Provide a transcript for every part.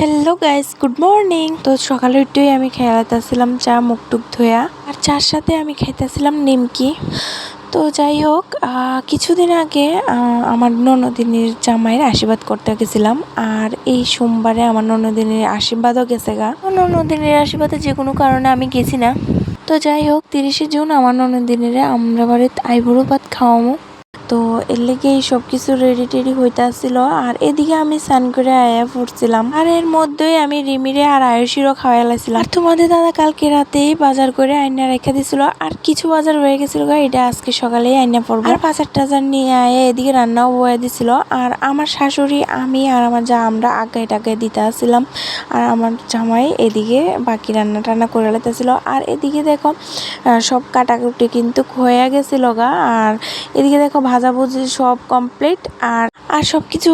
Hello guys, good morning. তো সকালে উঠেই আমি খেলাতেছিলাম চা, মুখ টুক ধোয়া, আর চার সাথে আমি খাইতেছিলাম নিমকি। তো যাই হোক, কিছুদিন আগে আমার ননদিনীর জামাইয়ের আশীর্বাদ করতে গেছিলাম, আর এই সোমবারে আমার ননদিনীর আশীর্বাদও গেছে গা। ননদিনীর আশীর্বাদে যে কোনো কারণে আমি গেছি না। তো যাই হোক, 30শে জুন আমার ননদিনীরে আমরা বাড়িতে আইবুড়ো ভাত খাওয়ামো। তো এর লেগে এই সব কিছু রেডি টেডি হইতে আসছিল, আর এদিকে আমি স্নান করে আয়া পড়ছিলাম, আর এর মধ্যেই আমি রিমিরে আর আয়ুষিরও খাওয়াই লাইছিলাম। আর তোমাদের দাদা কালকে রাতেই বাজার করে আইনা রেখে দিছিল, আর কিছু বাজার রয়ে গেছিল, এটা আজকে সকালেই আইনা পড়বো। আর বাজার টাজার নিয়ে আয়ে এদিকে রান্নাও বয়ে দিছিল, আর আমার শাশুড়ি, আমি আর আমার যা আমরা আগায় টাগায় দিতে আসছিলাম, আর আমার জামাই এদিকে বাকি রান্না টান্না করে লাইতেছিল। আর এদিকে দেখো সব কাটাকুটি কিন্তু হয়ে গেছিল গা, আর এদিকে দেখো ভাজাভুজি সব কমপ্লিট, আর সব কিছু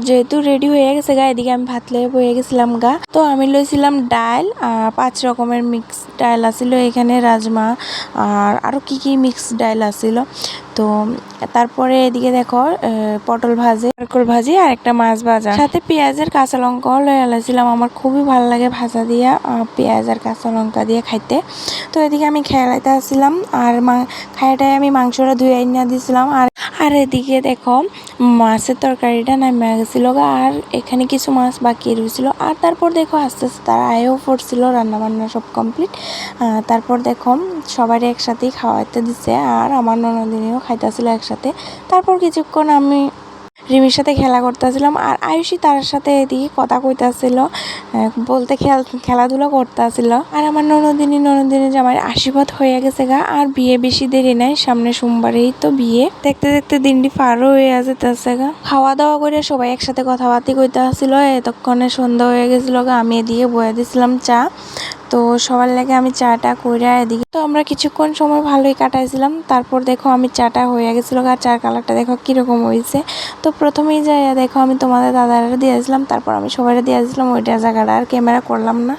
যেহেতু রেডি হয়ে গেছে গা, এদিকে আমি ভাত লয়ে বয়ে গেছিলাম গা। তো আমি লইছিলাম ডাল, 5 রকমের মিক্স ডাল আছিল, এখানে রাজমা আর আরও কি মিক্স ডাল আছিল। তো তারপরে এদিকে দেখো পটল ভাজি আর একটা মাছ ভাজা, সাথে পেঁয়াজের কাঁচা লঙ্কাও লয়ে আলাইছিলাম। আমার খুবই ভালো লাগে ভাজা দিয়া পেঁয়াজ আর কাঁচা লঙ্কা দিয়ে খাইতে। তো এদিকে আমি খেলাইতে আসছিলাম, আর খাইটাই আমি মাংসটা ধুয়ে আইনা দিয়েছিলাম। আর এদিকে দেখো মাছের তরকারিটা নামে গেছিল গা, আর এখানে কিছু মাছ বাকি রয়েছিল। আর তারপর দেখো আস্তে আস্তে তারা আয়ও পড়ছিল, রান্নাবান্না সব কমপ্লিট। তারপর দেখো সবাই একসাথেই খাওয়াইতে দিচ্ছে, আর আমার ননদিনীও খাইতেছিল একসাথে। তারপর কিছুক্ষণ আমি রিমির সাথে খেলা করতেছিলাম, আর আয়ুষী তার সাথে এদিকে কথা কইতাছিল, বলতে খেলাধুলা করতেছিল। আর আমার ননদিনী জামাই আশীর্বাদ হয়ে গেছে গা, আর বিয়ে বেশি দেরি নাই, সামনে সোমবারেই তো বিয়ে। দেখতে দেখতে দিনটি পারও হয়ে যেতেছে গা। খাওয়া দাওয়া করে সবাই একসাথে কথাবার্তা কইতে আসছিল, এতক্ষণে সন্ধ্যা হয়ে গেছিল গা। আমি এদিকে বয়ে দিছিলাম চা। তো সবার লাগে আমি চাটা কইরা এদিকে তো আমরা কিছুক্ষণ সময় ভালোই কাটাইছিলাম। তারপর দেখো আমি চাটা হয়ে গেছিল গা, চার কালারটা দেখো কিরকম হয়েছে। তো প্রথমেই যাই দেখো আমি তোমাদের দাদারা দিয়েছিলাম, তারপর আমি সবাই দিয়েছিলাম, ওইটা জায়গাটা আর ক্যামেরা করলাম না।